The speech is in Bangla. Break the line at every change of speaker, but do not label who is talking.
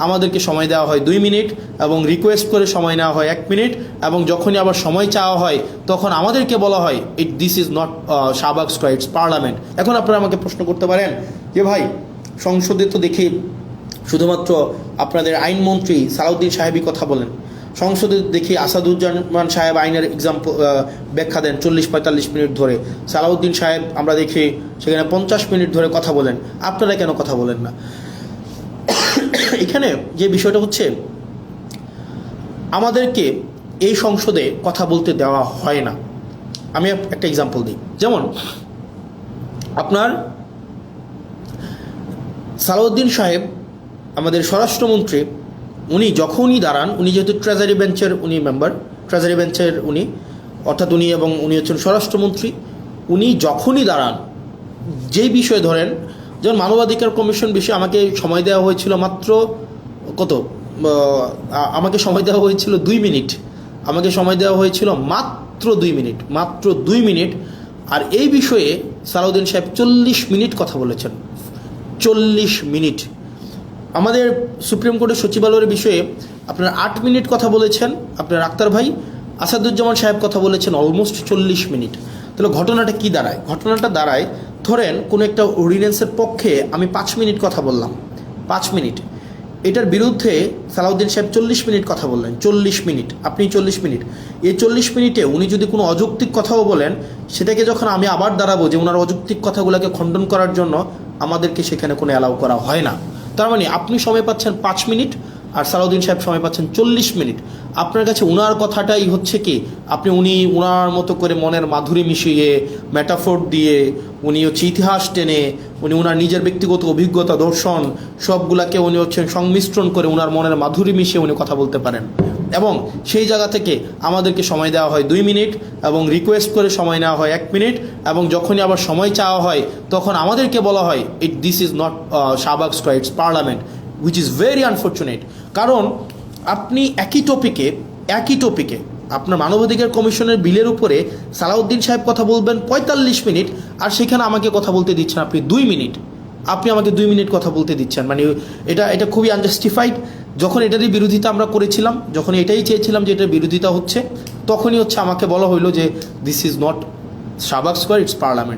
আমাদেরকে সময় দেওয়া হয় 2 মিনিট এবং রিকোয়েস্ট করে সময় নেওয়া হয় 1 মিনিট, এবং যখনই আবার সময় চাওয়া হয় তখন আমাদেরকে বলা হয় this is not Shahbag square, it's parliament. এখন আপনারা আমাকে প্রশ্ন করতে পারেন যে ভাই, সংসদে তো দেখি শুধুমাত্র আপনাদের আইনমন্ত্রী সালাউদ্দিন সাহেবই কথা বলেন, সংসদে দেখি আসাদুজ্জামান সাহেব আইনের এক্সাম্পল ব্যাখ্যা দেন 40-45 মিনিট ধরে, সালাউদ্দিন সাহেব আমরা দেখি সেখানে 50 মিনিট ধরে কথা বলেন, আপনারা কেন কথা বলেন না? এখানে যে বিষয়টা হচ্ছে, আমাদেরকে এই সংসদে কথা বলতে দেওয়া হয় না। আমি একটা এক্সাম্পল দিই, যেমন আপনার সালাউদ্দিন সাহেব আমাদের স্বরাষ্ট্রমন্ত্রী, উনি যখনই দাঁড়ান, উনি যেহেতু ট্রেজারি বেঞ্চের উনি মেম্বার, ট্রেজারি বেঞ্চের উনি অর্থাৎ উনি, এবং উনি হচ্ছেন স্বরাষ্ট্রমন্ত্রী, উনি যখনই দাঁড়ান যেই বিষয়ে ধরেন, যেমন মানবাধিকার কমিশন বিষয়ে আমাকে সময় দেওয়া হয়েছিল মাত্র আমাকে সময় দেওয়া হয়েছিল 2 মিনিট, আমাকে সময় দেওয়া হয়েছিল মাত্র 2 মিনিট, আর এই বিষয়ে সালাউদ্দিন সাহেব 40 মিনিট কথা বলেছেন, 40 মিনিট। আমাদের সুপ্রিম কোর্টের সচিবালয়ের বিষয়ে আপনার 8 মিনিট কথা বলেছেন আপনার আক্তার ভাই, আসাদুজ্জামান সাহেব কথা বলেছেন অলমোস্ট 40 মিনিট। তাহলে ঘটনাটা কি দাঁড়ায়? ঘটনাটা দাঁড়ায়, ধরেন কোনো একটা অর্ডিন্যান্সের পক্ষে আমি 5 মিনিট কথা বললাম, 5 মিনিট, এটার বিরুদ্ধে সালাউদ্দিন সাহেব 40 মিনিট কথা বললেন, 40 মিনিট, আপনি 40 মিনিট, এই 40 মিনিটে উনি যদি কোনো অযৌক্তিক কথাও বলেন, সেটাকে যখন আমি আবার দাঁড়াবো যে ওনার অযৌক্তিক কথাগুলোকে খণ্ডন করার জন্য, আমাদেরকে সেখানে কোনো অ্যালাউ করা হয় না। তার মানে আপনি সময় পাচ্ছেন 5 মিনিট আর সালাউদ্দিন সাহেব সময় পাচ্ছেন 40 মিনিট। আপনার কাছে উনার কথাটাই হচ্ছে কি, উনি উনার মতো করে মনের মাধুরী মিশিয়ে, মেটাফোর দিয়ে, উনি হচ্ছে ইতিহাস টেনে, উনি উনার নিজের ব্যক্তিগত অভিজ্ঞতা, দর্শন সবগুলাকে উনি হচ্ছেন সংমিশ্রণ করে উনার মনের মাধুরী মিশিয়ে উনি কথা বলতে পারেন, এবং সেই জায়গা থেকে আমাদেরকে সময় দেওয়া হয় 2 মিনিট এবং রিকোয়েস্ট করে সময় নেওয়া হয় 1 মিনিট, এবং যখনই আবার সময় চাওয়া হয় তখন আমাদেরকে বলা হয় this is not Shahbag square, it's parliament, which is very unfortunate. কারণ আপনি একই টপিকে আপনার মানবাধিকার কমিশনের বিলের উপরে সালাউদ্দিন সাহেব কথা বলবেন 45 মিনিট, আর সেখানে আমাকে কথা বলতে দিচ্ছেন আপনি 2 মিনিট, আপনি আমাকে 2 মিনিট কথা বলতে দিচ্ছেন। মানে এটা খুবই আনজাস্টিফাইড। যখন এটারই বিরোধিতা আমরা করেছিলাম, যখন এটাই চেয়েছিলাম যে এটার বিরোধিতা হচ্ছে, তখনই হচ্ছে আমাকে বলা হইলো যে this is not Shahbag square, it's parliament.